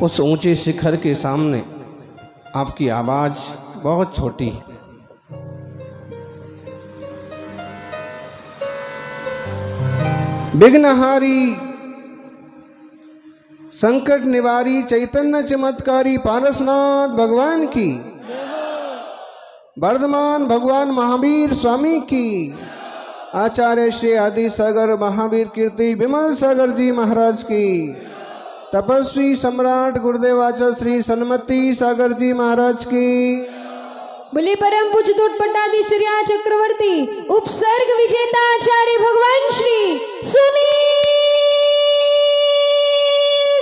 उस ऊंचे शिखर के सामने आपकी आवाज बहुत छोटी है। विघ्नहारी, संकट निवारी, चैतन्य चमत्कारी पारसनाथ भगवान की, वर्धमान भगवान महावीर स्वामी की, आचार्य श्री आदि सागर महावीर कीर्ति विमल सागर जी महाराज की, तपस्वी सम्राट गुरुदेवाचार्य श्री सन्मति सागर जी महाराज की, बोले परम पूज्य तोटपट्टाधीश्वरी चक्रवर्ती उपसर्ग विजेता आचार्य भगवान श्री सुनील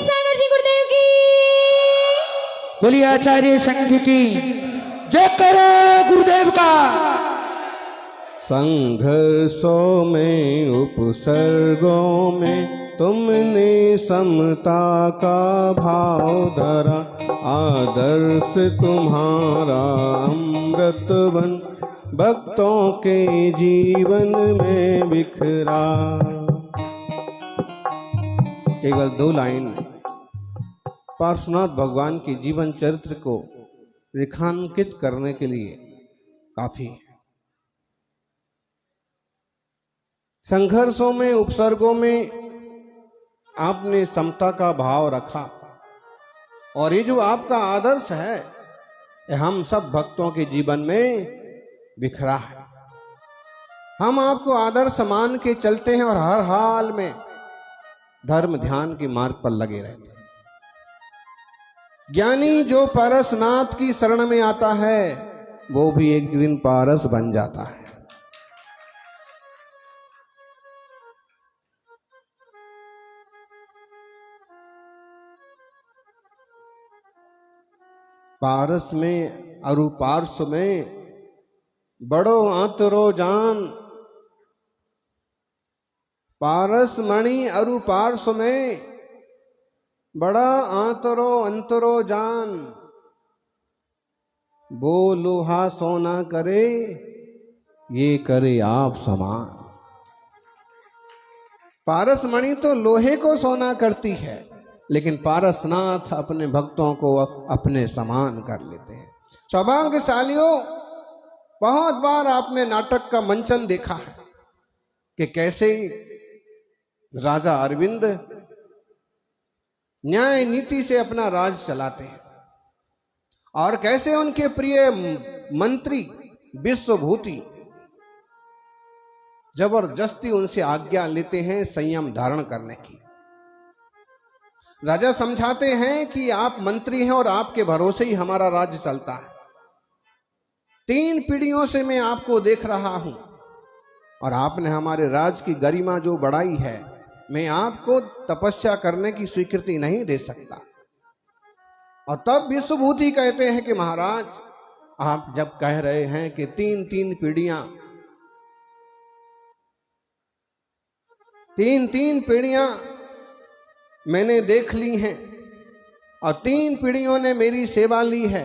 सागर जी गुरुदेव की। बोलिए आचार्य संघ की जय करो गुरुदेव का। संघर्षों में उपसर्गों में तुमने समता का भाव धरा, आदर्श तुम्हारा अमृत बन भक्तों के जीवन में बिखरा। केवल 2 लाइन पार्श्वनाथ भगवान के जीवन चरित्र को रेखांकित करने के लिए काफी है। संघर्षों में उपसर्गों में आपने समता का भाव रखा, और ये जो आपका आदर्श है ये हम सब भक्तों के जीवन में बिखरा है। हम आपको आदर्श मान के चलते हैं और हर हाल में धर्म ध्यान के मार्ग पर लगे रहते हैं। ज्ञानी जो पारसनाथ की शरण में आता है वो भी एक दिन पारस बन जाता है। पारस में अरु पार्श्व में बड़ो अंतरो जान, पारस मणि अरु पार्श्व में बड़ा अंतरो जान, वो लोहा सोना करे ये करे आप समान। पारस मणि तो लोहे को सोना करती है, लेकिन पारसनाथ अपने भक्तों को अपने समान कर लेते हैं। सौभाग्यशालियों, बहुत बार आपने नाटक का मंचन देखा है कि कैसे राजा अरविंद न्याय नीति से अपना राज चलाते हैं और कैसे उनके प्रिय मंत्री विश्वभूति जबरदस्ती उनसे आज्ञा लेते हैं संयम धारण करने की। राजा समझाते हैं कि आप मंत्री हैं और आपके भरोसे ही हमारा राज्य चलता है। 3 पीढ़ियों से मैं आपको देख रहा हूं और आपने हमारे राज की गरिमा जो बढ़ाई है, मैं आपको तपस्या करने की स्वीकृति नहीं दे सकता। और तब विश्वभूति कहते हैं कि महाराज, आप जब कह रहे हैं कि 3 पीढ़ियां मैंने देख ली हैं और 3 पीढ़ियों ने मेरी सेवा ली है,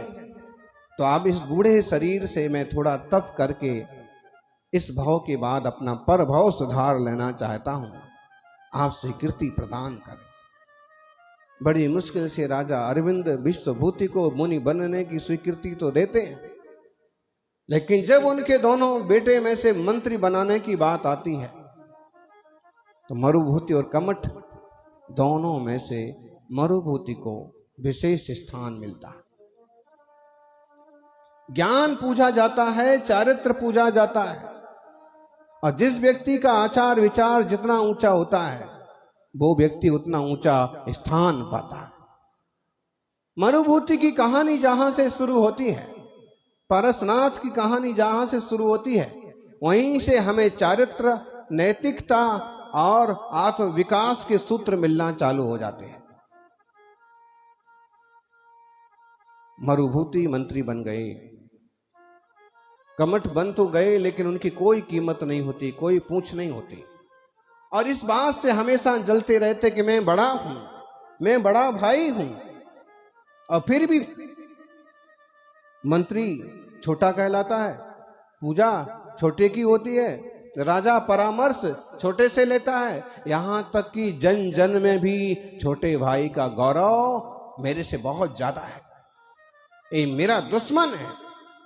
तो आप इस बूढ़े शरीर से मैं थोड़ा तप करके इस भाव के बाद अपना परभाव सुधार लेना चाहता हूं, आप स्वीकृति प्रदान करें। बड़ी मुश्किल से राजा अरविंद विश्वभूति को मुनि बनने की स्वीकृति तो देते हैं, लेकिन जब उनके दोनों बेटे में से मंत्री बनाने की बात आती है तो मरुभूति और कमठ दोनों में से मरुभूति को विशेष स्थान मिलता है। ज्ञान पूजा जाता है, चारित्र पूजा जाता है, और जिस व्यक्ति का आचार विचार जितना ऊंचा होता है वो व्यक्ति उतना ऊंचा स्थान पाता है। मरुभूति की कहानी जहां से शुरू होती है, पारसनाथ की कहानी जहां से शुरू होती है, वहीं से हमें चारित्र, नैतिकता और आत्म विकास के सूत्र मिलना चालू हो जाते हैं। मरुभूति मंत्री बन गए, कमठ बन तो गए, लेकिन उनकी कोई कीमत नहीं होती, कोई पूछ नहीं होती, और इस बात से हमेशा जलते रहते कि मैं बड़ा हूं, मैं बड़ा भाई हूं। और फिर भी मंत्री छोटा कहलाता है, पूजा छोटे की होती है, राजा परामर्श छोटे से लेता है, यहां तक कि जन जन में भी छोटे भाई का गौरव मेरे से बहुत ज्यादा है, ये मेरा दुश्मन है,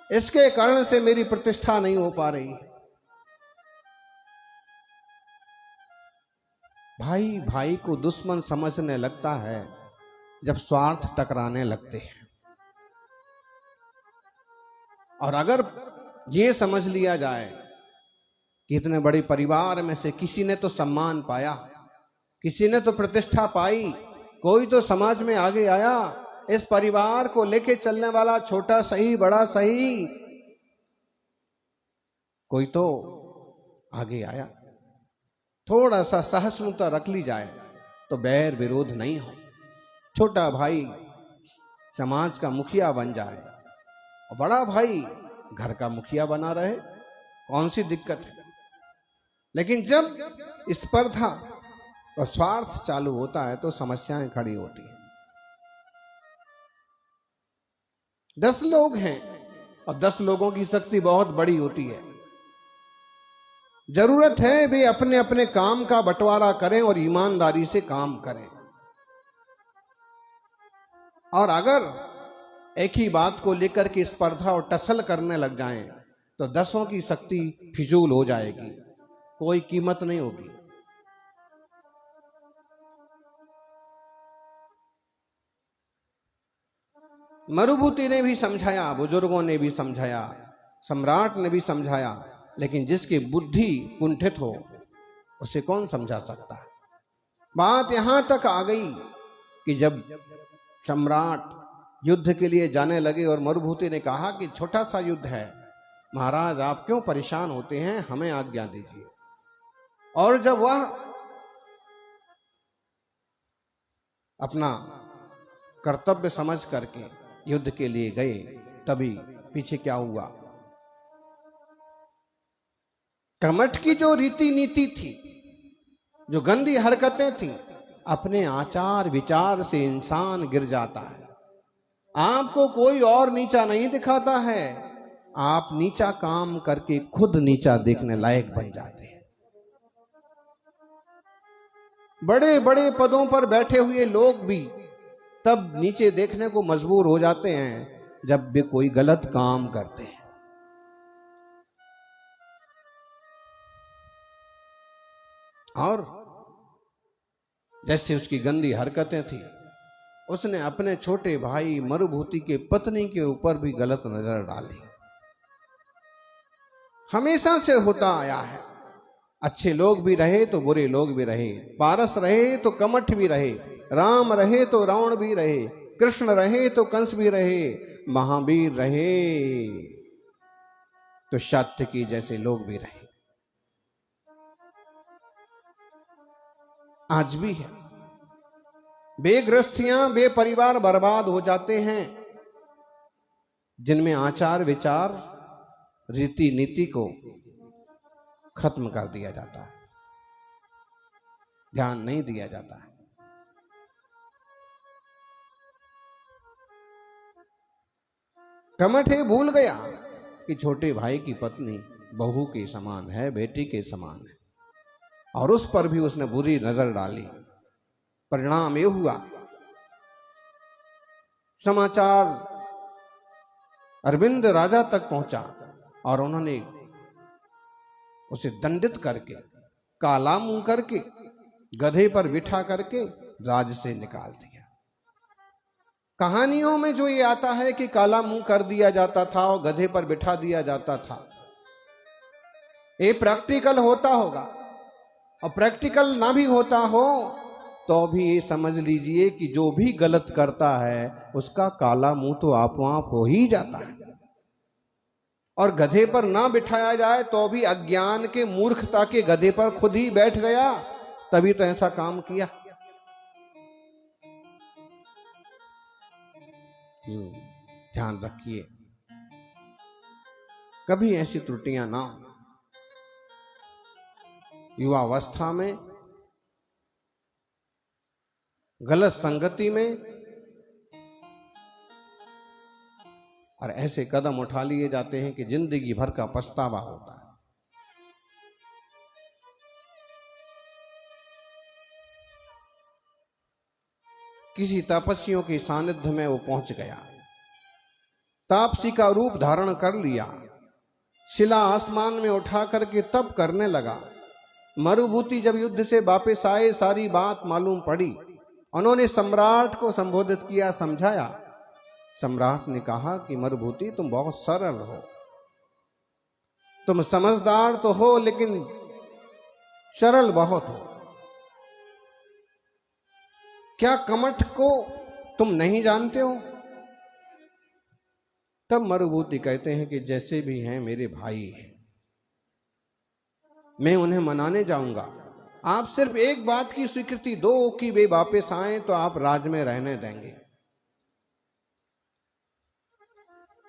इसके कारण से मेरी प्रतिष्ठा नहीं हो पा रही। भाई भाई को दुश्मन समझने लगता है जब स्वार्थ टकराने लगते हैं। और अगर ये समझ लिया जाए कि इतने बड़े परिवार में से किसी ने तो सम्मान पाया, किसी ने तो प्रतिष्ठा पाई, कोई तो समाज में आगे आया, इस परिवार को लेके चलने वाला छोटा सही बड़ा सही कोई तो आगे आया, थोड़ा सा सहिष्णुता रख ली जाए तो बैर विरोध नहीं हो, छोटा भाई समाज का मुखिया बन जाए और बड़ा भाई घर का मुखिया बना रहे, कौन सी दिक्कत है। लेकिन जब स्पर्धा और स्वार्थ चालू होता है तो समस्याएं खड़ी होती हैं। 10 लोग हैं और 10 लोगों की शक्ति बहुत बड़ी होती है। जरूरत है वे अपने अपने काम का बंटवारा करें और ईमानदारी से काम करें। और अगर एक ही बात को लेकर के स्पर्धा और टसल करने लग जाएं तो 10 की शक्ति फिजूल हो जाएगी, कोई कीमत नहीं होगी। मरुभूति ने भी समझाया, बुजुर्गों ने भी समझाया, सम्राट ने भी समझाया, लेकिन जिसकी बुद्धि कुंठित हो उसे कौन समझा सकता है। बात यहां तक आ गई कि जब सम्राट युद्ध के लिए जाने लगे और मरुभूति ने कहा कि छोटा सा युद्ध है, महाराज आप क्यों परेशान होते हैं, हमें आज्ञा दीजिए। और जब वह अपना कर्तव्य समझ करके युद्ध के लिए गए, तभी पीछे क्या हुआ, कमठ की जो रीति नीति थी, जो गंदी हरकतें थी, अपने आचार विचार से इंसान गिर जाता है। आपको कोई और नीचा नहीं दिखाता है, आप नीचा काम करके खुद नीचा देखने लायक बन जाते हैं। बड़े बड़े पदों पर बैठे हुए लोग भी तब नीचे देखने को मजबूर हो जाते हैं जब वे कोई गलत काम करते हैं। और जैसे उसकी गंदी हरकतें थी, उसने अपने छोटे भाई मरुभूति के पत्नी के ऊपर भी गलत नजर डाली। हमेशा से होता आया है, अच्छे लोग भी रहे तो बुरे लोग भी रहे, पारस रहे तो कमठ भी रहे, राम रहे तो रावण भी रहे, कृष्ण रहे तो कंस भी रहे, महावीर रहे तो सात्यकी जैसे लोग भी रहे। आज भी है, बेगृहस्थियां बे परिवार बर्बाद हो जाते हैं जिनमें आचार विचार रीति नीति को खत्म कर दिया जाता है, ध्यान नहीं दिया जाता है। कमठ भूल गया कि छोटे भाई की पत्नी बहू के समान है, बेटी के समान है, और उस पर भी उसने बुरी नजर डाली। परिणाम ये हुआ, समाचार अरविंद राजा तक पहुंचा और उन्होंने उसे दंडित करके, काला मुंह करके, गधे पर बिठा करके राज से निकाल दिया। कहानियों में जो ये आता है कि काला मुंह कर दिया जाता था और गधे पर बिठा दिया जाता था, ये प्रैक्टिकल होता होगा, और प्रैक्टिकल ना भी होता हो तो भी ये समझ लीजिए कि जो भी गलत करता है उसका काला मुंह तो आप हो ही जाता है। और गधे पर ना बिठाया जाए तो भी अज्ञान के मूर्खता के गधे पर खुद ही बैठ गया, तभी तो ऐसा काम किया। ध्यान रखिए, कभी ऐसी त्रुटियां ना हो। युवावस्था में गलत संगति में और ऐसे कदम उठा लिए जाते हैं कि जिंदगी भर का पछतावा होता है। किसी तपस्वियों के सानिध्य में वो पहुंच गया। तापसी का रूप धारण कर लिया, शिला आसमान में उठा करके तप करने लगा। मरुभूति जब युद्ध से वापस आए, सारी बात मालूम पड़ी। उन्होंने सम्राट को संबोधित किया, समझाया। सम्राट ने कहा कि मरुभूति तुम बहुत सरल हो, तुम समझदार तो हो लेकिन सरल बहुत हो। क्या कमठ को तुम नहीं जानते हो? तब मरुभूति कहते हैं कि जैसे भी हैं मेरे भाई हैं, मैं उन्हें मनाने जाऊंगा। आप सिर्फ एक बात की स्वीकृति दो कि वे वापस आए तो आप राज में रहने देंगे।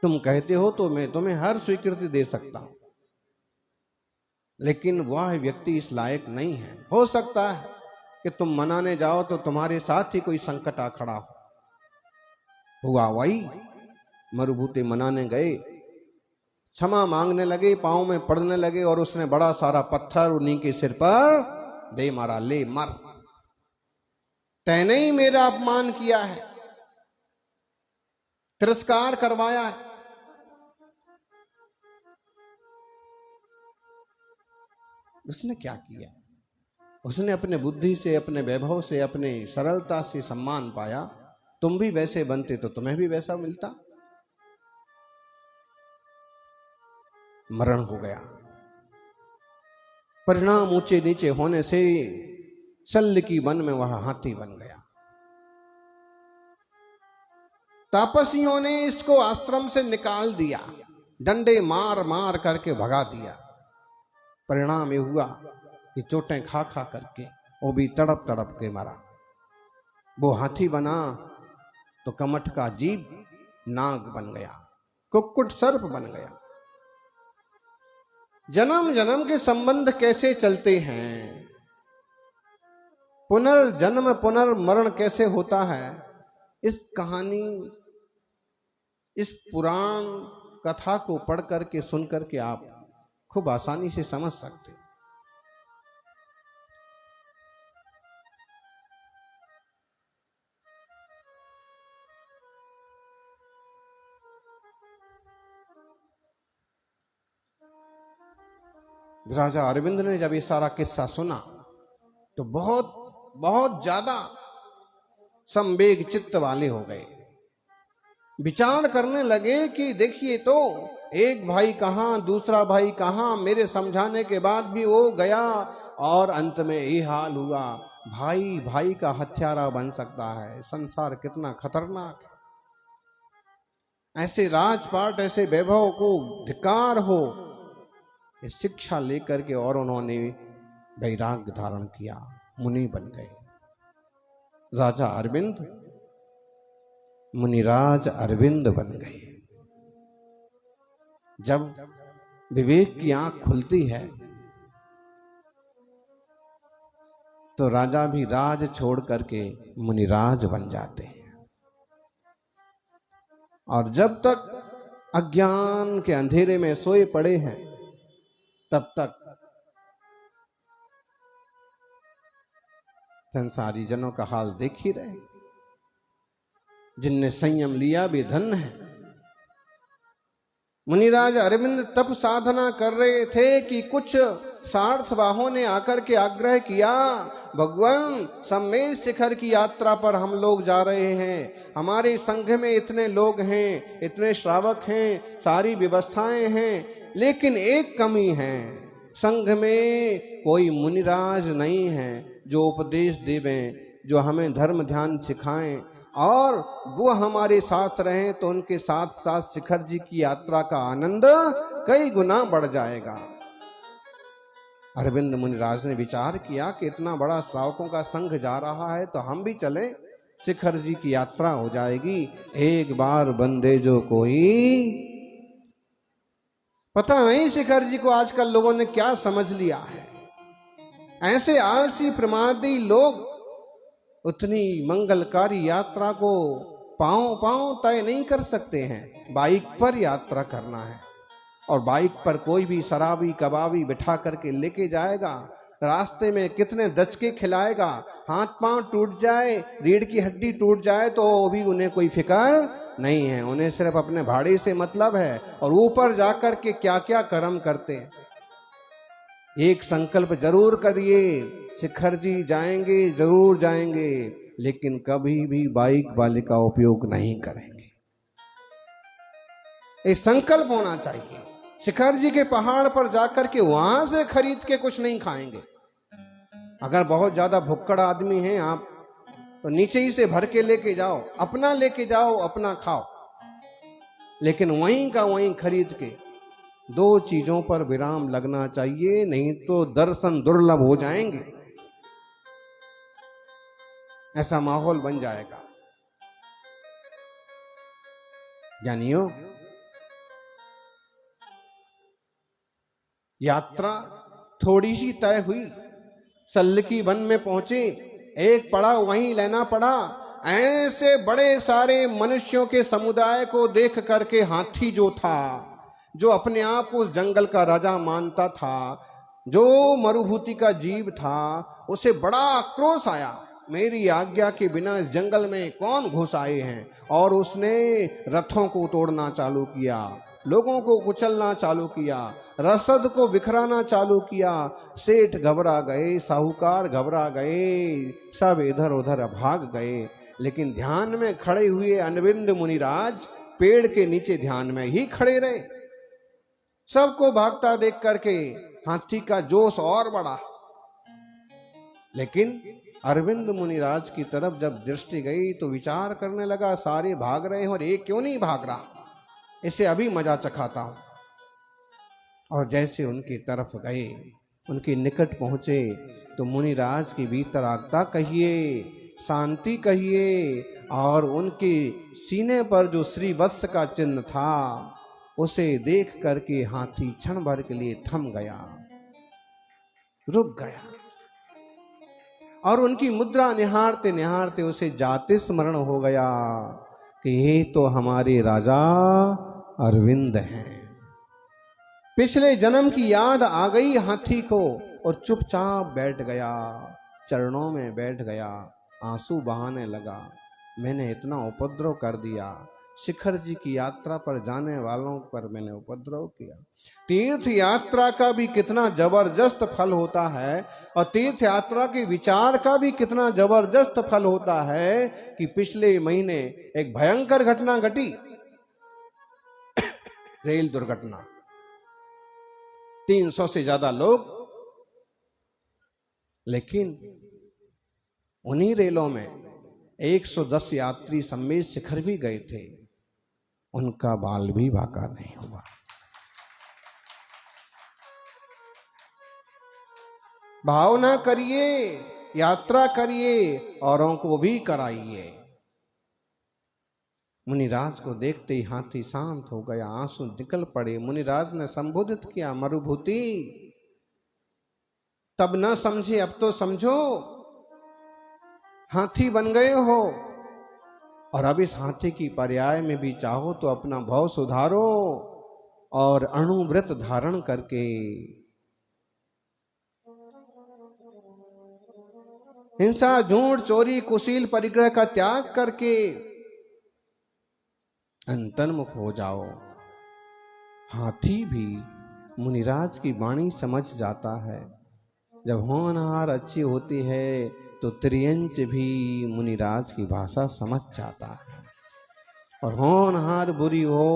तुम कहते हो तो मैं तुम्हें हर स्वीकृति दे सकता हूं, लेकिन वह व्यक्ति इस लायक नहीं है। हो सकता है कि तुम मनाने जाओ तो तुम्हारे साथ ही कोई संकट आ खड़ा हो। हुआ वही, मरुभूति मनाने गए, क्षमा मांगने लगे, पांव में पड़ने लगे और उसने बड़ा सारा पत्थर उन्हीं के सिर पर दे मारा। ले मर, तैने ही मेरा अपमान किया है, तिरस्कार करवाया है। उसने क्या किया? उसने अपने बुद्धि से, अपने वैभव से, अपने सरलता से सम्मान पाया। तुम भी वैसे बनते तो तुम्हें भी वैसा मिलता। मरण हो गया। परिणाम ऊंचे नीचे होने से शल्य की वन में वह हाथी बन गया। तापसियों ने इसको आश्रम से निकाल दिया, डंडे मार मार करके भगा दिया। परिणाम ये हुआ कि चोटें खा खा करके वो भी तड़प तड़प के मरा। वो हाथी बना तो कमठ का जीव नाग बन गया, कुक्कुट सर्प बन गया। जन्म जन्म के संबंध कैसे चलते हैं, पुनर्जन्म पुनर्मरण कैसे होता है, इस कहानी, इस पुराण कथा को पढ़ करके सुन करके आप खूब आसानी से समझ सकते। राजा अरविंद ने जब ये सारा किस्सा सुना तो बहुत बहुत ज्यादा संवेग चित्त वाले हो गए। विचार करने लगे कि देखिए तो एक भाई कहां, दूसरा भाई कहां, मेरे समझाने के बाद भी वो गया और अंत में ये हाल हुआ। भाई भाई का हत्यारा बन सकता है। संसार कितना खतरनाक है। ऐसे राजपाट, ऐसे वैभव को धिक्कार हो, ये शिक्षा लेकर के और उन्होंने वैराग्य धारण किया, मुनि बन गए। राजा अरविंद मुनिराज अरविंद बन गए। जब विवेक की आंख खुलती है तो राजा भी राज छोड़ करके मुनिराज बन जाते हैं। और जब तक अज्ञान के अंधेरे में सोए पड़े हैं तब तक संसारी जनों का हाल देख ही रहे। जिनने संयम लिया वे धन्य है। मुनिराज अरविंद तप साधना कर रहे थे कि कुछ सार्थवाहों ने आकर के आग्रह किया, भगवान सम्मेद शिखर की यात्रा पर हम लोग जा रहे हैं, हमारे संघ में इतने लोग हैं, इतने श्रावक हैं, सारी व्यवस्थाएं हैं, लेकिन एक कमी है, संघ में कोई मुनिराज नहीं है जो उपदेश देवें, जो हमें धर्म ध्यान सिखाएं और वो हमारे साथ रहें तो उनके साथ साथ शिखर जी की यात्रा का आनंद कई गुना बढ़ जाएगा। अरविंद मुनिराज ने विचार किया कि इतना बड़ा श्रावकों का संघ जा रहा है तो हम भी चले, शिखर जी की यात्रा हो जाएगी। एक बार बंदे जो कोई, पता नहीं शिखर जी को आजकल लोगों ने क्या समझ लिया है। ऐसे आलसी प्रमादी लोग उतनी मंगलकारी यात्रा को पांव पांव तय नहीं कर सकते हैं। बाइक पर यात्रा करना है और बाइक पर कोई भी शराबी कबाबी बिठा करके लेके जाएगा रास्ते में कितने दचके खिलाएगा, हाथ पांव टूट जाए, रीढ़ की हड्डी टूट जाए तो भी उन्हें कोई फिक्र नहीं है। उन्हें सिर्फ अपने भाड़े से मतलब है और ऊपर जाकर के क्या क्या कर्म करते हैं। एक संकल्प जरूर करिए, शिखर जी जाएंगे, जरूर जाएंगे, लेकिन कभी भी बाइक वाले का उपयोग नहीं करेंगे। एक संकल्प होना चाहिए। शिखर जी के पहाड़ पर जाकर के वहां से खरीद के कुछ नहीं खाएंगे। अगर बहुत ज्यादा भुक्कड़ आदमी हैं आप तो नीचे ही से भर के लेके जाओ, अपना लेके जाओ, अपना खाओ, लेकिन वहीं का वहीं खरीद के। दो चीजों पर विराम लगना चाहिए, नहीं तो दर्शन दुर्लभ हो जाएंगे। ऐसा माहौल बन जाएगा। ज्ञानियों, यात्रा थोड़ी सी तय हुई, सल्लकी वन में पहुंचे, एक पड़ा वहीं लेना पड़ा। ऐसे बड़े सारे मनुष्यों के समुदाय को देख करके हाथी जो था, जो अपने आप उस जंगल का राजा मानता था, जो मरुभूति का जीव था, उसे बड़ा आक्रोश आया। मेरी आज्ञा के बिना इस जंगल में कौन घुस आए हैं? और उसने रथों को तोड़ना चालू किया, लोगों को कुचलना चालू किया, रसद को बिखराना चालू किया। सेठ घबरा गए, साहूकार घबरा गए, सब इधर उधर भाग गए। लेकिन ध्यान में खड़े हुए अनविंद मुनिराज पेड़ के नीचे ध्यान में ही खड़े रहे। सबको भागता देख करके हाथी का जोश और बढ़ा। लेकिन अरविंद मुनिराज की तरफ जब दृष्टि गई तो विचार करने लगा, सारे भाग रहे हैं और एक क्यों नहीं भाग रहा, इसे अभी मजा चखाता हूं। और जैसे उनकी तरफ गए, उनके निकट पहुंचे तो मुनिराज की वीतरागता कहिए, शांति कहिए, और उनके सीने पर जो श्रीवत्स का चिन्ह था उसे देख करके हाथी क्षण भर के लिए थम गया, रुक गया। और उनकी मुद्रा निहारते निहारते उसे जाति स्मरण हो गया कि ये तो हमारे राजा अरविंद हैं। पिछले जन्म की याद आ गई हाथी को और चुपचाप बैठ गया, चरणों में बैठ गया, आंसू बहाने लगा। मैंने इतना उपद्रव कर दिया, शिखर जी की यात्रा पर जाने वालों पर मैंने उपद्रव किया। तीर्थ यात्रा का भी कितना जबरदस्त फल होता है, और तीर्थ यात्रा के विचार का भी कितना जबरदस्त फल होता है कि पिछले महीने एक भयंकर घटना घटी, रेल दुर्घटना। 300 से ज्यादा लोग, लेकिन उन्हीं रेलों में 110 यात्री समेत शिखर भी गए थे, उनका बाल भी बांका नहीं हुआ। भावना करिए, यात्रा करिए, औरों को भी कराइए। मुनिराज को देखते ही हाथी शांत हो गया, आंसू निकल पड़े। मुनिराज ने संबोधित किया, मरुभूति तब न समझे, अब तो समझो, हाथी बन गए हो, और अब इस हाथी की पर्याय में भी चाहो तो अपना भाव सुधारो और अणुव्रत धारण करके हिंसा, झूठ, चोरी, कुशील, परिग्रह का त्याग करके अंतर्मुख हो जाओ। हाथी भी मुनिराज की वाणी समझ जाता है। जब होनहार अच्छी होती है तो त्रियंच भी मुनिराज की भाषा समझ जाता है, और होनहार बुरी हो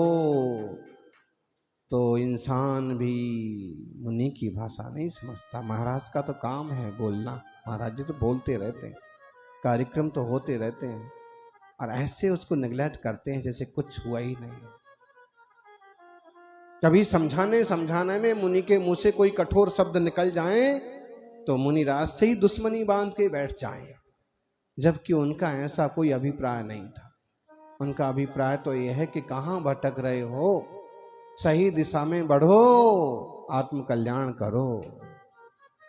तो इंसान भी मुनि की भाषा नहीं समझता। महाराज का तो काम है बोलना, महाराज जी तो बोलते रहते हैं, कार्यक्रम तो होते रहते हैं, और ऐसे उसको नेग्लेक्ट करते हैं जैसे कुछ हुआ ही नहीं। कभी समझाने में मुनि के मुंह से कोई कठोर शब्द निकल जाए तो मुनिराज से ही दुश्मनी बांध के बैठ जाएं, जबकि उनका ऐसा कोई अभिप्राय नहीं था। उनका अभिप्राय तो यह है कि कहां भटक रहे हो, सही दिशा में बढ़ो, आत्म कल्याण करो।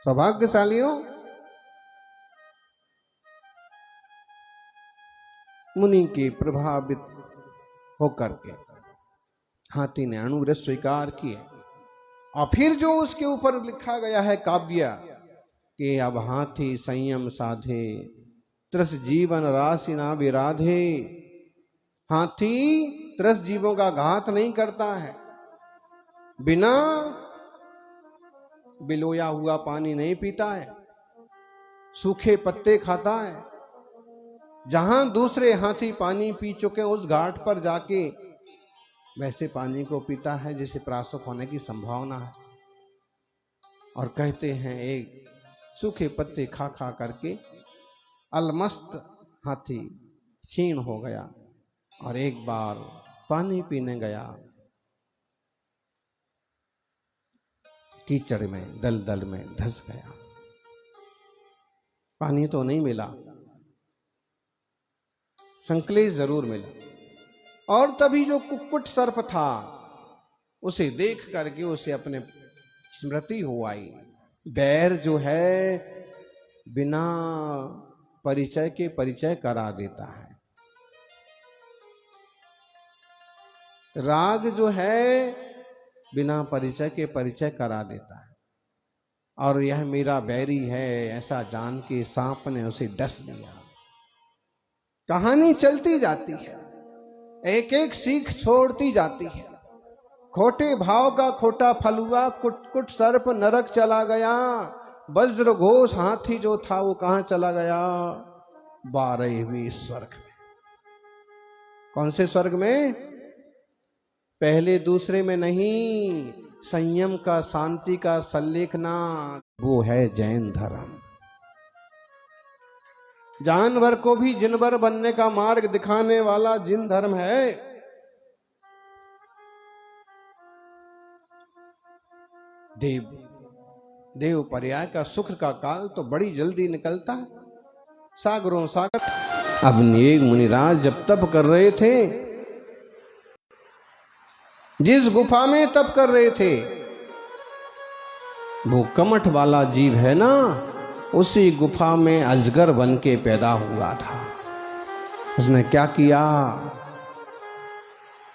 सौभाग्यशालियों, मुनि के प्रभावित होकर के हाथी ने अणुव्रत स्वीकार किए, और फिर जो उसके ऊपर लिखा गया है काव्य, कि अब हाथी संयम साधे, त्रस जीवन राशि ना विराधे। हाथी त्रस जीवों का घात नहीं करता है, बिना बिलोया हुआ पानी नहीं पीता है, सूखे पत्ते खाता है। जहां दूसरे हाथी पानी पी चुके उस घाट पर जाके वैसे पानी को पीता है जिसे प्रासव होने की संभावना है। और कहते हैं एक सूखे पत्ते खा खा करके अलमस्त हाथी क्षीण हो गया और एक बार पानी पीने गया, कीचड़ में दलदल में धंस गया, पानी तो नहीं मिला, संकलेश जरूर मिला। और तभी जो कुक्कुट सर्प था उसे देख करके उसे अपने स्मृति हो आई। बैर जो है बिना परिचय के परिचय करा देता है, राग जो है बिना परिचय के परिचय करा देता है। और यह मेरा बैरी है ऐसा जान के सांप ने उसे डस लिया। कहानी चलती जाती है, एक एक सीख छोड़ती जाती है। खोटे भाव का खोटा फल हुआ, कुटकुट सर्प नरक चला गया, वज्र घोष हाथी जो था वो कहां चला गया? 12वें स्वर्ग में। कौन से स्वर्ग में? पहले दूसरे में नहीं, संयम का शांति का सल्लेखना, वो है जैन धर्म। जानवर को भी जिनवर बनने का मार्ग दिखाने वाला जिन धर्म है। देव पर्याय का सुख का काल तो बड़ी जल्दी निकलता है। सागरों सागर। अब नेक मुनिराज जब तप कर रहे थे, जिस गुफा में तप कर रहे थे, वो कमठ वाला जीव है ना, उसी गुफा में अजगर बन के पैदा हुआ था। उसने क्या किया?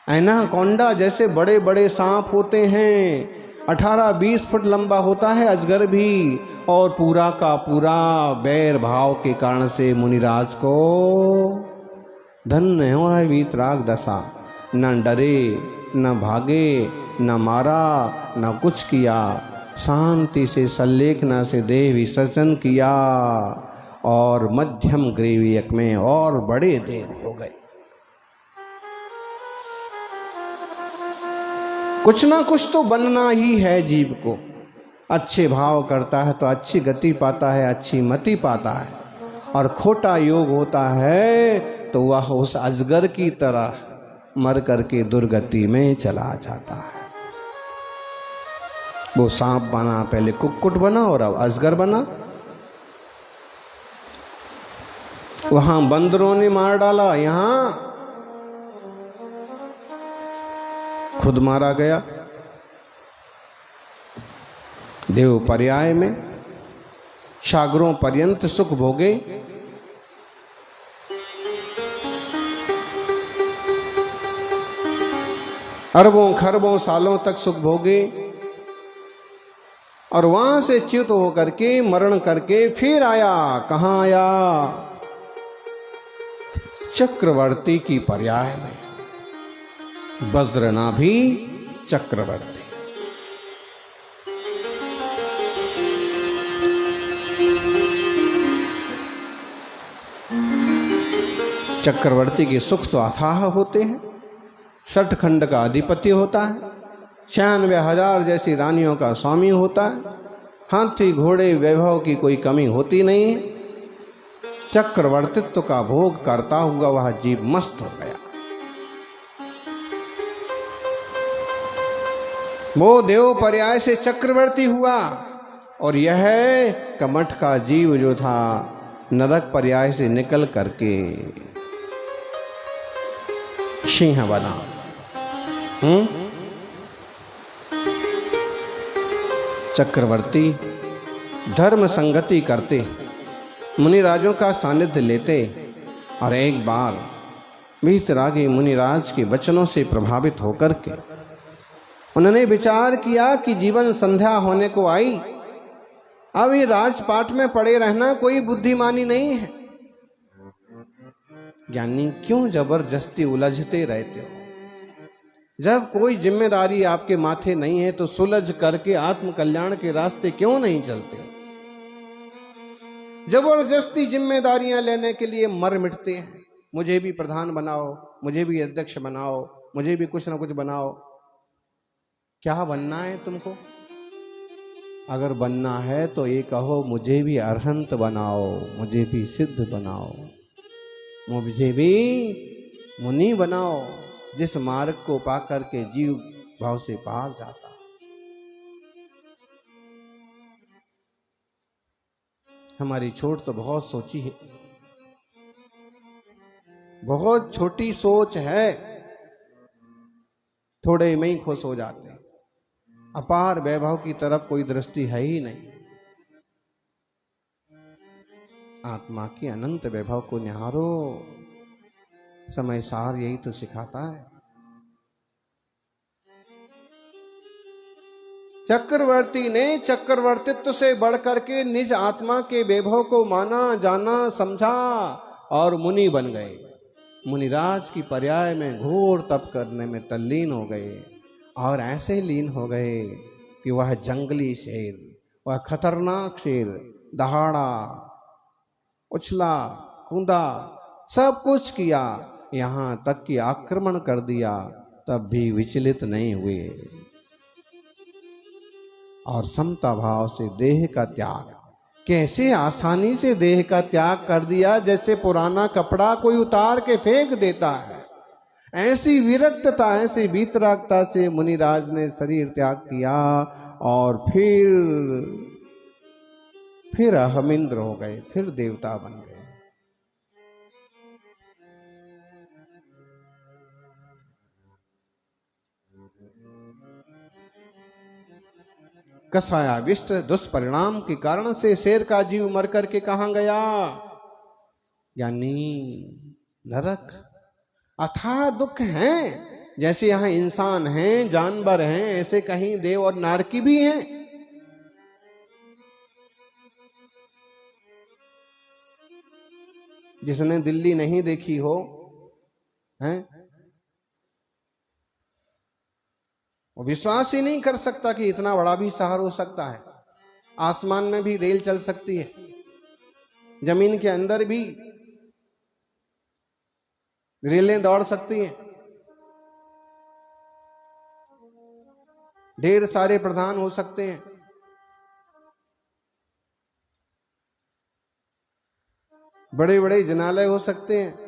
एनाकोंडा जैसे बड़े बड़े सांप होते हैं, 18-20 फुट लंबा होता है अजगर भी, और पूरा का पूरा बैर भाव के कारण से मुनिराज को धन्य हो है वीतराग दशा। न डरे, न भागे, न मारा, न कुछ किया, शांति से सल्लेखना से देह विसर्जन किया और मध्यम ग्रीवियक में और बड़े देर हो गए। कुछ ना कुछ तो बनना ही है जीव को। अच्छे भाव करता है तो अच्छी गति पाता है, अच्छी मति पाता है, और खोटा योग होता है तो वह उस अजगर की तरह मर करके दुर्गति में चला जाता है। वो सांप बना, पहले कुक्कुट बना और अब अजगर बना। वहां बंदरों ने मार डाला, यहां खुद मारा गया। देव पर्याय में सागरों पर्यंत सुख भोगे, अरबों खरबों सालों तक सुख भोगे, और वहां से च्युत होकर के मरण करके फिर आया। कहां आया? चक्रवर्ती की पर्याय में, वज्रनाभि चक्रवर्ती। चक्रवर्ती के सुख तो अथाह होते हैं। 60 खंड का अधिपति होता है, 96,000 जैसी रानियों का स्वामी होता है, हाथी घोड़े वैभव की कोई कमी होती नहीं है। चक्रवर्तित्व का भोग करता हुआ वह जीव मस्त हो गया। वो देव पर्याय से चक्रवर्ती हुआ, और यह कमठ का जीव जो था नरक पर्याय से निकल करके सिंह बना। चक्रवर्ती धर्म संगति करते, मुनिराजों का सानिध्य लेते, और एक बार वीतरागी मुनिराज के वचनों से प्रभावित होकर के उन्होंने विचार किया कि जीवन संध्या होने को आई, अब ये राजपाट में पड़े रहना कोई बुद्धिमानी नहीं है। यानी क्यों जबरदस्ती उलझते रहते हो? जब कोई जिम्मेदारी आपके माथे नहीं है तो सुलझ करके आत्म कल्याण के रास्ते क्यों नहीं चलते? जबरदस्ती जिम्मेदारियां लेने के लिए मर मिटते हैं। मुझे भी प्रधान बनाओ, मुझे भी अध्यक्ष बनाओ, मुझे भी कुछ ना कुछ बनाओ। क्या बनना है तुमको? अगर बनना है तो ये कहो, मुझे भी अरहंत बनाओ, मुझे भी सिद्ध बनाओ, मुझे भी मुनि बनाओ, जिस मार्ग को पाकर के जीव भाव से पार जाता। हमारी छोट तो बहुत सोची है, बहुत छोटी सोच है, थोड़े में ही खुश हो जाते हैं। अपार वैभव की तरफ कोई दृष्टि है ही नहीं। आत्मा के अनंत वैभव को निहारो। समय सार यही तो सिखाता है। चक्रवर्ती ने चक्रवर्तित्व से बढ़कर के निज आत्मा के वैभव को माना, जाना, समझा और मुनि बन गए। मुनिराज की पर्याय में घोर तप करने में तल्लीन हो गए और ऐसे लीन हो गए कि वह जंगली शेर, वह खतरनाक शेर दहाड़ा, उछला, कूदा, सब कुछ किया, यहां तक कि आक्रमण कर दिया, तब भी विचलित नहीं हुए और समता भाव से देह का त्याग, कैसे आसानी से देह का त्याग कर दिया, जैसे पुराना कपड़ा कोई उतार के फेंक देता है। ऐसी विरक्तता, ऐसी वीतरागता से मुनिराज ने शरीर त्याग किया और फिर अहमिंद्र हो गए, फिर देवता बन गए। कषायाविष्ट दुष्परिणाम के कारण से शेर का जीव मर करके कहां गया? यानी नरक। अथाह दुख हैं। जैसे यहां इंसान हैं, जानवर हैं, ऐसे कहीं देव और नारकी भी हैं। जिसने दिल्ली नहीं देखी हो, हैं, वो विश्वास ही नहीं कर सकता कि इतना बड़ा भी शहर हो सकता है। आसमान में भी रेल चल सकती है, जमीन के अंदर भी रेलें दौड़ सकती हैं, ढेर सारे प्रधान हो सकते हैं, बड़े बड़े जनालय हो सकते हैं,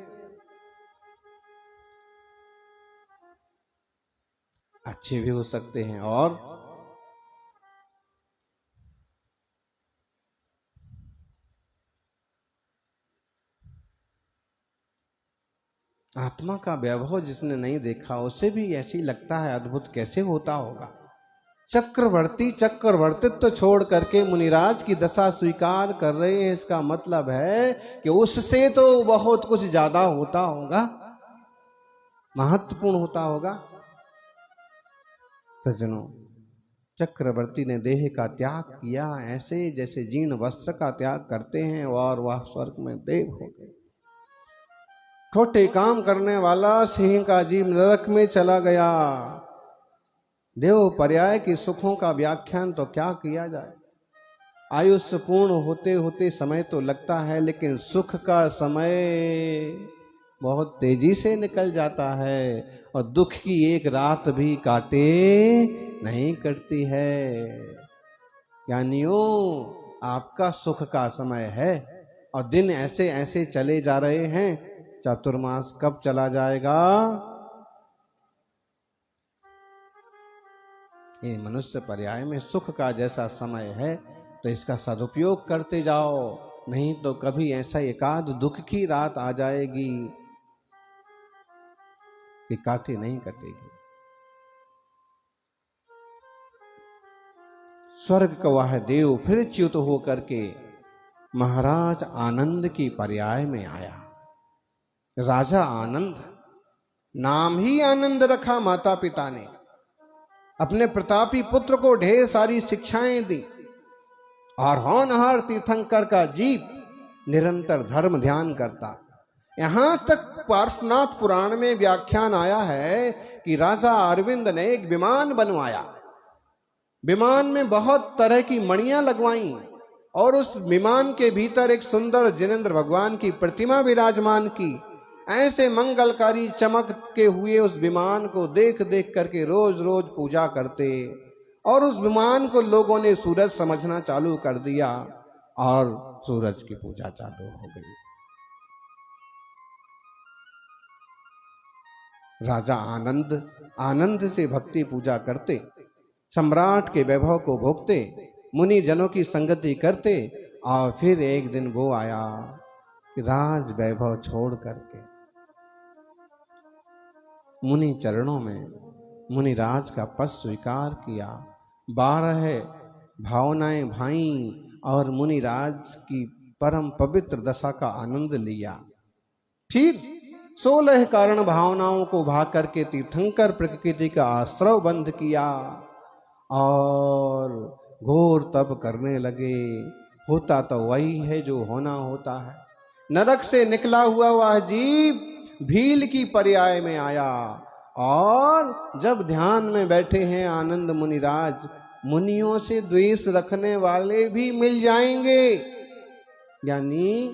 अच्छे भी हो सकते हैं। और आत्मा का वैभव जिसने नहीं देखा उसे भी ऐसी लगता है अद्भुत कैसे होता होगा। चक्रवर्ती चक्रवर्तित्व तो छोड़ करके मुनिराज की दशा स्वीकार कर रहे हैं, इसका मतलब है कि उससे तो बहुत कुछ ज्यादा होता होगा, महत्वपूर्ण होता होगा। सज्जनों, चक्रवर्ती ने देह का त्याग किया ऐसे जैसे जीर्ण वस्त्र का त्याग करते हैं और वह स्वर्ग में देव हो गए। खोटे काम करने वाला सिंह का जीव नरक में चला गया। देव पर्याय के सुखों का व्याख्यान तो क्या किया जाए। आयुष्य पूर्ण होते होते समय तो लगता है, लेकिन सुख का समय बहुत तेजी से निकल जाता है और दुख की एक रात भी काटे नहीं कटती है। यानियों, आपका सुख का समय है और दिन ऐसे ऐसे चले जा रहे हैं। चातुर्मास कब चला जाएगा? ये मनुष्य पर्याय में सुख का जैसा समय है तो इसका सदुपयोग करते जाओ, नहीं तो कभी ऐसा एकाध दुख की रात आ जाएगी कि काटे नहीं कटेगी। स्वर्ग का वह देव फिर च्युत होकर के महाराज आनंद की पर्याय में आया। राजा आनंद, नाम ही आनंद रखा माता पिता ने। अपने प्रतापी पुत्र को ढेर सारी शिक्षाएं दी और होनहार तीर्थंकर का जीव निरंतर धर्म ध्यान करता। यहां तक पार्श्वनाथ पुराण में व्याख्यान आया है कि राजा अरविंद ने एक विमान बनवाया। विमान में बहुत तरह की मणियां लगवाई और उस विमान के भीतर एक सुंदर जिनेंद्र भगवान की प्रतिमा विराजमान की। ऐसे मंगलकारी चमक के हुए उस विमान को देख देख करके रोज रोज पूजा करते और उस विमान को लोगों ने सूरज समझना चालू कर दिया और सूरज की पूजा चालू हो गई। राजा आनंद से भक्ति पूजा करते, सम्राट के वैभव को भोगते, मुनि जनों की संगति करते और फिर एक दिन वो आया कि राज वैभव छोड़ करके मुनि चरणों में मुनि राज का पद स्वीकार किया। 12 भावनाएं भाई और मुनि राज की परम पवित्र दशा का आनंद लिया। फिर 16 कारण भावनाओं को भा करके तीर्थंकर प्रकृति का आश्रय बंद किया और घोर तप करने लगे। होता तो वही है जो होना होता है। नरक से निकला हुआ वह जीव भील की पर्याय में आया और जब ध्यान में बैठे हैं आनंद मुनिराज, मुनियों से द्वेष रखने वाले भी मिल जाएंगे, यानी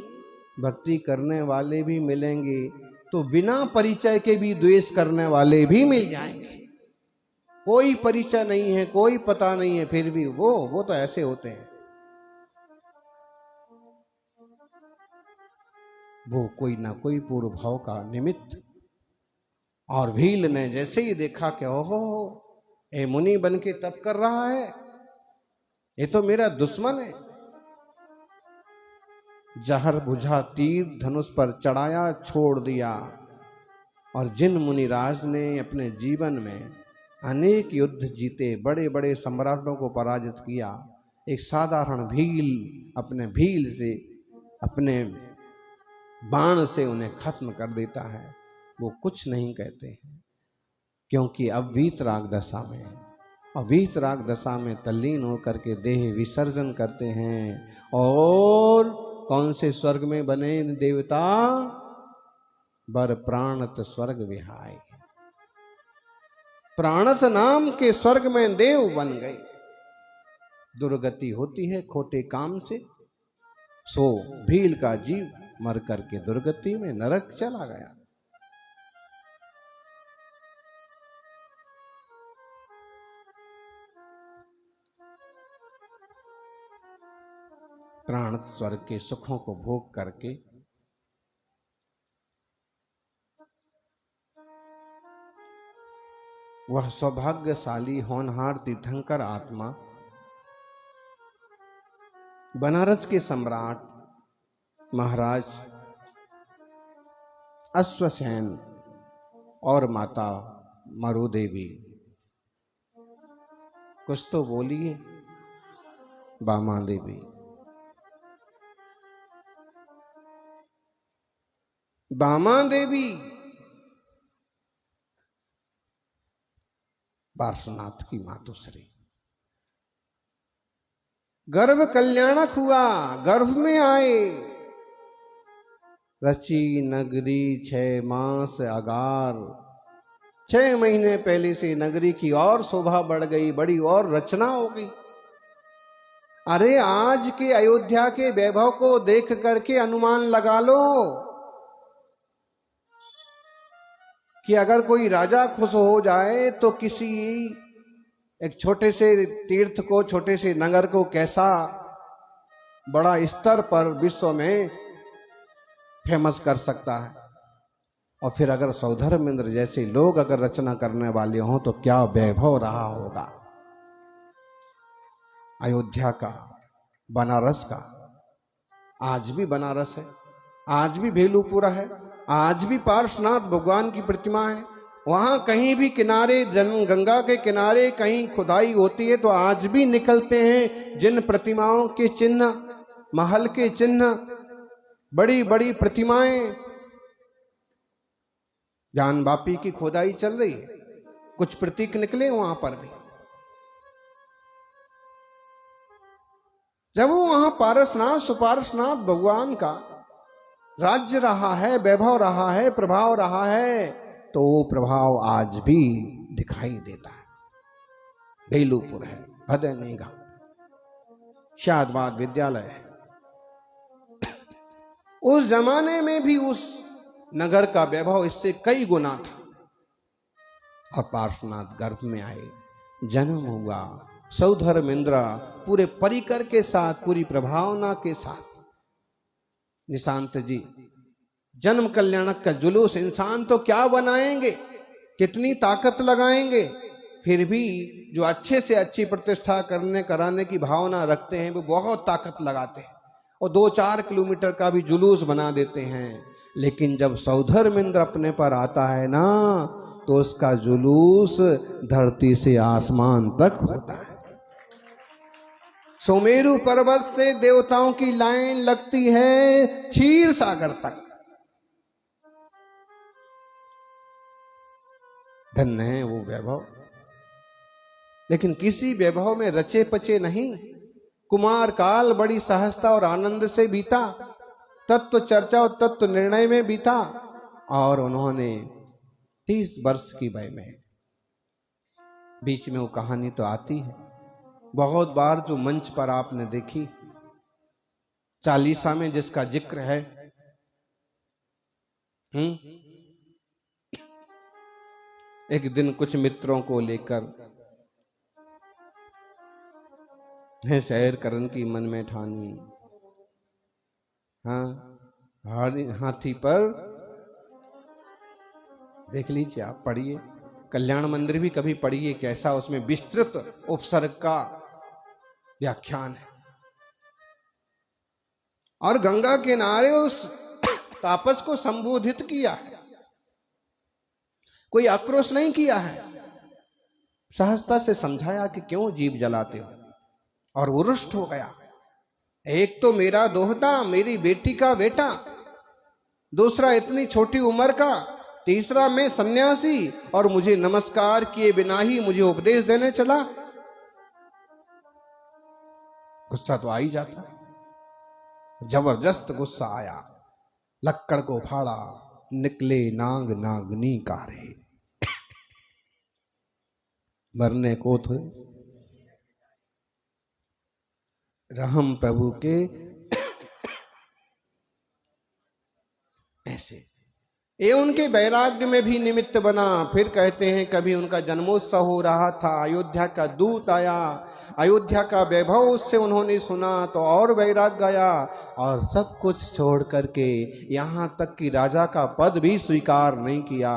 भक्ति करने वाले भी मिलेंगे, तो बिना परिचय के भी द्वेष करने वाले भी मिल जाएंगे। कोई परिचय नहीं है, कोई पता नहीं है, फिर भी वो तो ऐसे होते हैं। वो कोई ना कोई पूर्व भाव का निमित्त। और भील ने जैसे ही देखा कि ओहो ए मुनि बन के तप कर रहा है, ये तो मेरा दुश्मन है, जहर बुझा तीर धनुष पर चढ़ाया, छोड़ दिया। और जिन मुनिराज ने अपने जीवन में अनेक युद्ध जीते, बड़े बड़े सम्राटों को पराजित किया, एक साधारण भील अपने भील से, अपने बाण से उन्हें खत्म कर देता है। वो कुछ नहीं कहते हैं, क्योंकि अब वीतराग दशा में है और वीतराग दशा में तल्लीन होकर के देह विसर्जन करते हैं। और कौन से स्वर्ग में बने देवता? बर प्राणत स्वर्ग विहाय, प्राणत नाम के स्वर्ग में देव बन गए। दुर्गति होती है खोटे काम से, सो भील का जीव मर करके दुर्गति में नरक चला गया। प्राण स्वर्ग के सुखों को भोग करके वह सौभाग्यशाली होनहार तीर्थंकर आत्मा बनारस के सम्राट महाराज अश्वसेन और माता मरु देवी, कुछ तो बोलिए, बामा देवी, बामा देवी पार्श्वनाथ की मातुश्री, गर्भ कल्याणक हुआ, गर्भ में आए। रची नगरी 6 मास अगार, 6 महीने पहले से नगरी की और शोभा बढ़ गई, बड़ी और रचना हो गई। अरे आज के अयोध्या के वैभव को देख करके अनुमान लगा लो कि अगर कोई राजा खुश हो जाए तो किसी एक छोटे से तीर्थ को, छोटे से नगर को कैसा बड़ा स्तर पर विश्व में फेमस कर सकता है। और फिर अगर सौधर्मेंद्र जैसे लोग अगर रचना करने वाले हों तो क्या वैभव रहा होगा। अयोध्या का, बनारस का, आज भी बनारस है, आज भी भेलूपुरा है, आज भी पार्श्वनाथ भगवान की प्रतिमा है। वहां कहीं भी किनारे, गंगा के किनारे कहीं खुदाई होती है तो आज भी निकलते हैं जिन प्रतिमाओं के चिन्ह, महल के चिन्ह, बड़ी बड़ी प्रतिमाएं। जान बापी की खुदाई चल रही है, कुछ प्रतीक निकले वहां पर भी। जब वो वहां पारसनाथ सुपारसनाथ भगवान का राज्य रहा है, वैभव रहा है, प्रभाव रहा है, तो वो प्रभाव आज भी दिखाई देता है। बेलूपुर है, भदनी घाट, शादवाद विद्यालय है। उस जमाने में भी उस नगर का वैभव इससे कई गुना था। और पार्श्वनाथ गर्भ में आए, जन्म हुआ, सौधर्मेंद्र पूरे परिकर के साथ, पूरी प्रभावना के साथ। निशांत जी, जन्म कल्याणक का जुलूस इंसान तो क्या बनाएंगे, कितनी ताकत लगाएंगे, फिर भी जो अच्छे से अच्छी प्रतिष्ठा करने कराने की भावना रखते हैं वो बहुत ताकत लगाते हैं और 2-4 किलोमीटर का भी जुलूस बना देते हैं। लेकिन जब सौधर्मेंद्र अपने पर आता है ना, तो उसका जुलूस धरती से आसमान तक होता है। सुमेरु पर्वत से देवताओं की लाइन लगती है क्षीर सागर तक। धन्य है वो वैभव, लेकिन किसी वैभव में रचे पचे नहीं। कुमार काल बड़ी सहजता और आनंद से बीता, तत्व चर्चा और तत्व निर्णय में बीता। और उन्होंने 30 वर्ष की वय में, बीच में वो कहानी तो आती है बहुत बार, जो मंच पर आपने देखी, 40 में जिसका जिक्र है। एक दिन कुछ मित्रों को लेकर है सैर करन की मन में ठानी। हाथी पर, देख लीजिए आप, पढ़िए, कल्याण मंदिर भी कभी पढ़िए, कैसा उसमें विस्तृत उपसर्ग का व्याख्यान है। और गंगा किनारे उस तापस को संबोधित किया है, कोई आक्रोश नहीं किया है, सहजता से समझाया कि क्यों जीव जलाते हो। और वो रुष्ट हो गया। एक तो मेरा दोहता, मेरी बेटी का बेटा, दूसरा इतनी छोटी उम्र का, तीसरा मैं सन्यासी, और मुझे नमस्कार किए बिना ही मुझे उपदेश देने चला। गुस्सा तो आ ही जाता, जबरदस्त गुस्सा आया। लक्कड़ को फाड़ा, निकले नाग नागनी कारे। मरने को थे रहम प्रभु के ऐसे। ये उनके वैराग्य में भी निमित्त बना। फिर कहते हैं कभी उनका जन्मोत्सव हो रहा था, अयोध्या का दूत आया, अयोध्या का वैभव उससे उन्होंने सुना तो और वैराग्य आया, और सब कुछ छोड़ करके यहाँ तक कि राजा का पद भी स्वीकार नहीं किया।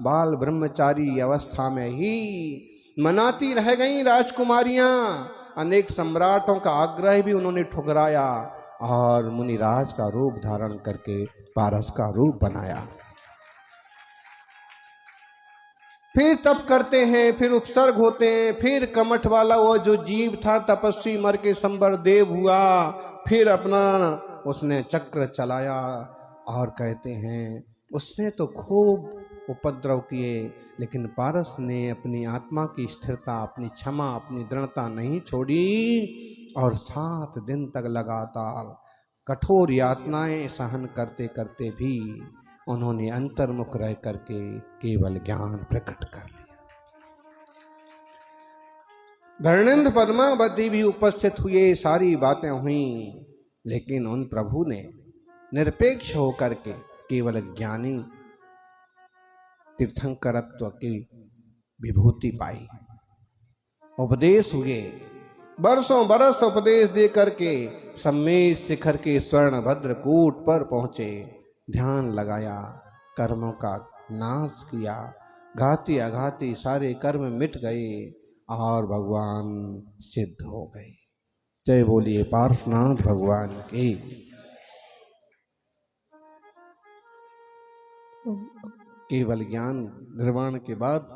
बाल ब्रह्मचारी अवस्था में ही मनाती रह गई राजकुमारियां। अनेक सम्राटों का आग्रह भी उन्होंने ठुकराया और मुनिराज का रूप धारण करके पारस का रूप बनाया। फिर तप करते हैं, फिर उपसर्ग होते हैं, फिर कमठ वाला वो जो जीव था तपस्वी मर के संबर देव हुआ, फिर अपना उसने चक्र चलाया। और कहते हैं उसने तो खूब उपद्रव किए, लेकिन पारस ने अपनी आत्मा की स्थिरता, अपनी क्षमा, अपनी दृढ़ता नहीं छोड़ी, और 7 दिन तक लगातार कठोर यातनाएं सहन करते करते भी उन्होंने अंतर्मुख रह करके केवल ज्ञान प्रकट कर लिया। धर्मेंद्र पद्मावती भी उपस्थित हुए, सारी बातें हुई, लेकिन उन प्रभु ने निरपेक्ष होकर के केवल ज्ञानी तीर्थंकरत्व की विभूति पाई। उपदेश हुए, बरसों बरस उपदेश दे करके सम्मेद शिखर के स्वर्ण भद्र कूट पर पहुंचे। ध्यान लगाया, कर्मों का नाश किया, घाती अघाती सारे कर्म मिट गए और भगवान सिद्ध हो गए। जय बोलिए पार्श्वनाथ भगवान की। केवल ज्ञान निर्वाण के बाद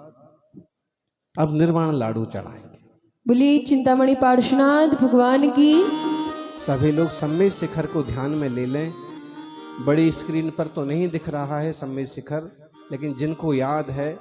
अब निर्वाण लाडू चढ़ाएंगे। बोलिए चिंतामणि पार्श्वनाथ भगवान की। सभी लोग सम्मेद शिखर को ध्यान में ले लें। बड़ी स्क्रीन पर तो नहीं दिख रहा है सम्मेद शिखर, लेकिन जिनको याद है